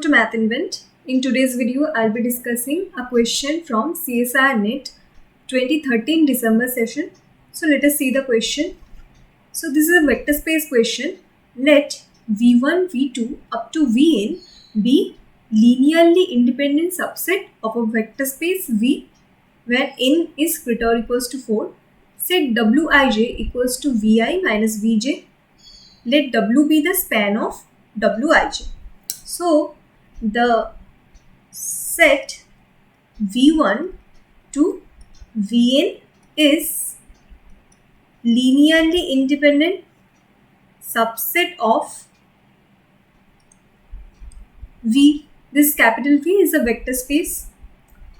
welcome to Math Invent. In today's video, I'll be discussing a question from CSIR NET 2013 December session. So let us see the question. So this is a vector space question. Let V1, V2 up to Vn be linearly independent subset of a vector space V where n is greater or equals to 4. Set Wij equals to Vi minus Vj. Let W be the span of Wij. So the set V1 to Vn is linearly independent subset of V. This capital V is a vector space.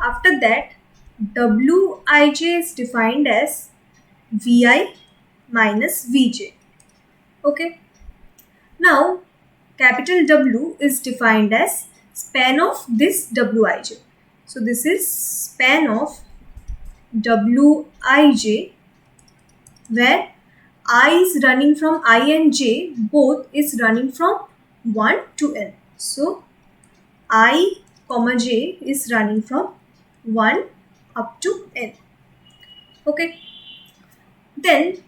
After that, Wij is defined as Vi minus Vj. Okay. Now, capital W is defined as span of this Wij. So this is span of Wij where I is running from I and j, both is running from 1 to n. So I comma j is running from 1 up to n. Okay. Then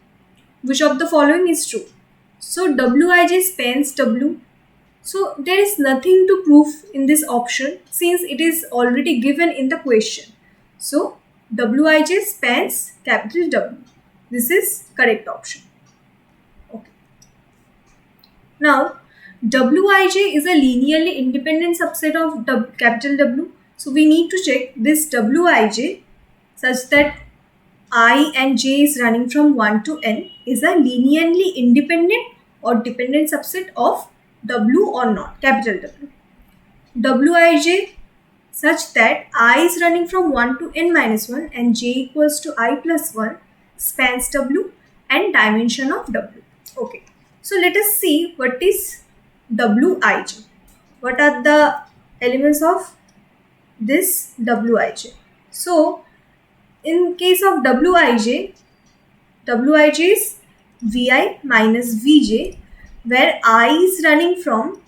which of the following is true? So Wij spans W. So there is nothing to prove in this option since it is already given in the question. So Wij spans capital W. This is correct option. Okay. Now Wij is a linearly independent subset of capital W. So we need to check this Wij such that I and j is running from 1 to n is a linearly independent or dependent subset of W or not, capital W. Wij such that I is running from 1 to n minus 1 and j equals to I plus 1 spans W and dimension of W. Okay. So let us see what is Wij. What are the elements of this Wij? So in case of Wij is Vi minus Vj where I is running from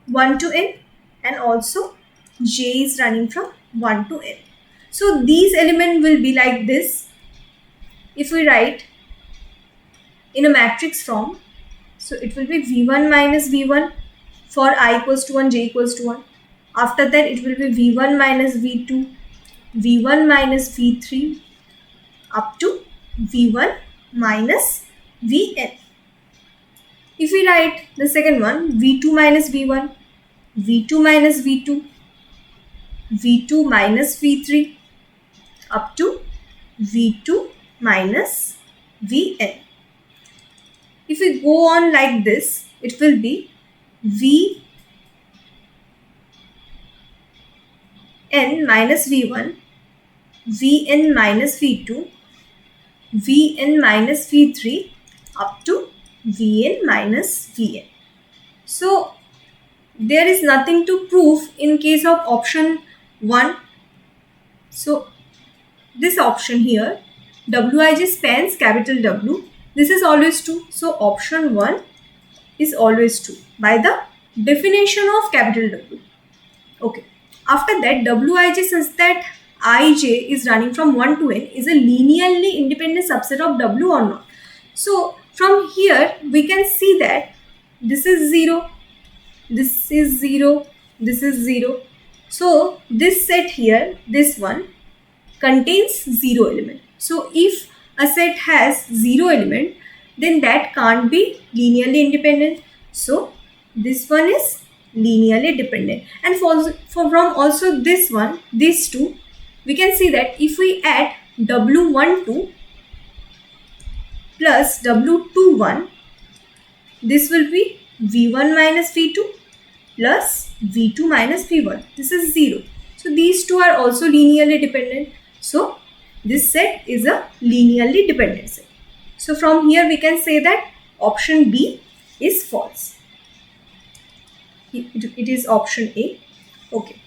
1 to n and also j is running from 1 to n. So these elements will be like this. If we write in a matrix form, so it will be V1 minus V1 for I equals to 1, j equals to 1. After that it will be V1 minus V2, V1 minus V3 up to V1 minus Vn. If we write the second one, V2 minus V1, V2 minus V2, V2 minus V3 up to V2 minus Vn. If we go on like this, it will be Vn minus V1, Vn minus V2, Vn minus V3 up to Vn minus Vn. So there is nothing to prove in case of option 1. So this option here, Wij spans capital W, this is always true. So option 1 is always true by the definition of capital W. Okay. After that, Wij says that Ij is running from 1 to n is a linearly independent subset of W or not. So from here we can see that this is 0, this is 0, this is 0. So this set here, this one contains 0 element. So if a set has 0 element, then that can't be linearly independent. So this one is linearly dependent. And from also this one, these two, we can see that if we add W12 plus W21, this will be V1 minus V2 plus V2 minus V1. This is 0. So these two are also linearly dependent. So this set is a linearly dependent set. So from here we can say that option B is false. It is option A. Okay.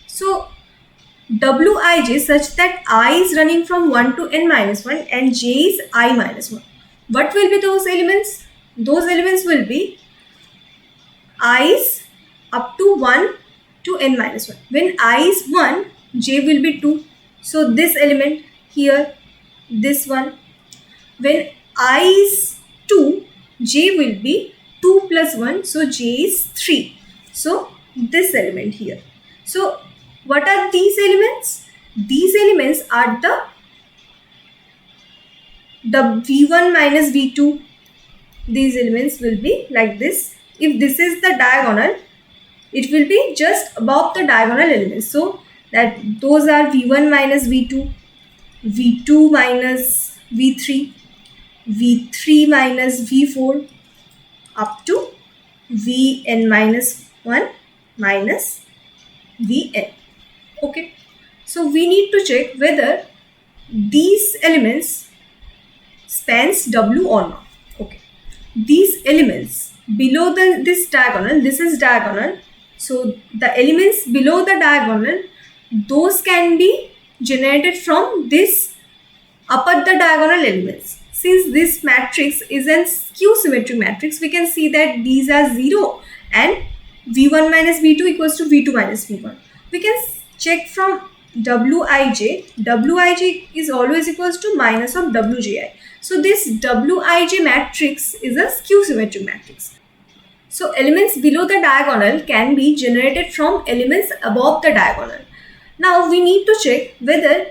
So Wij such that I is running from 1 to n minus 1 and j is I minus 1. What will be those elements? Those elements will be i's up to 1 to n minus 1. When I is 1, j will be 2. So this element here, this one. When I is 2, j will be 2 plus 1. So j is 3. So this element here. So what are these elements? These elements are the v1 minus v2. These elements will be like this. If this is the diagonal, it will be just above the diagonal elements. So that those are v1 minus v2, v2 minus v3, v3 minus v4 up to vn minus 1 minus vn. Okay. So we need to check whether these elements spans w or not. Okay. These elements below this diagonal, this is diagonal. So the elements below the diagonal, those can be generated from this upper the diagonal elements. Since this matrix is an skew symmetric matrix, we can see that these are 0 and v1 minus v2 equals to v2 minus v1. We can check from wij. Wij is always equals to minus of wji. So this wij matrix is a skew symmetric matrix. So elements below the diagonal can be generated from elements above the diagonal. Now we need to check whether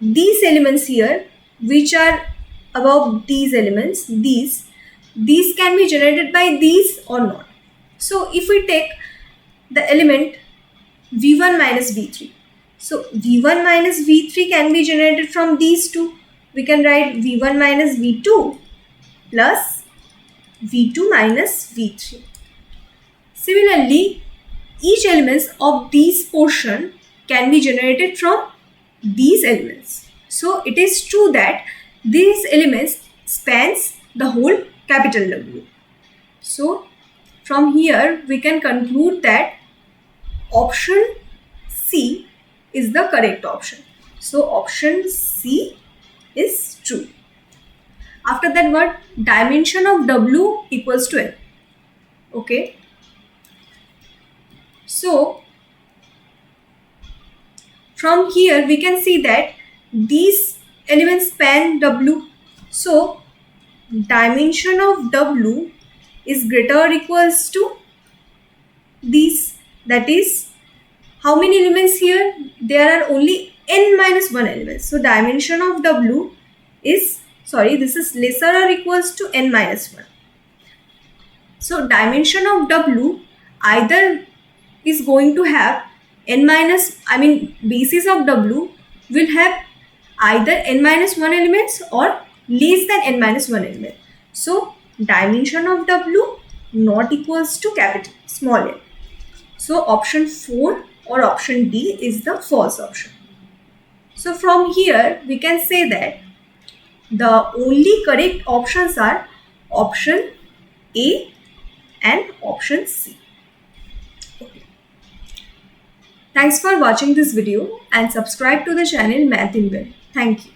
these elements here, which are above these elements, these can be generated by these or not. So if we take the element v1 minus v3, so v1 minus v3 can be generated from these two. We can write v1 minus v2 plus v2 minus v3. Similarly, each elements of these portion can be generated from these elements. So it is true that these elements spans the whole capital W. So from here we can conclude that option C is the correct option. So option C is true. After that, what? Dimension of W equals to N. Okay. So from here we can see that these elements span W. So dimension of W is greater or equals to these. That is, how many elements here? There are only n minus 1 elements. So dimension of W is, this is lesser or equals to n minus 1. So dimension of W either is going to have basis of W will have either n minus 1 elements or less than n minus 1 element. So dimension of W not equals to capital small n. So option 4 or option D is the false option. So from here we can say that the only correct options are option A and option C. Okay. Thanks for watching this video and subscribe to the channel Math in Well. Thank you.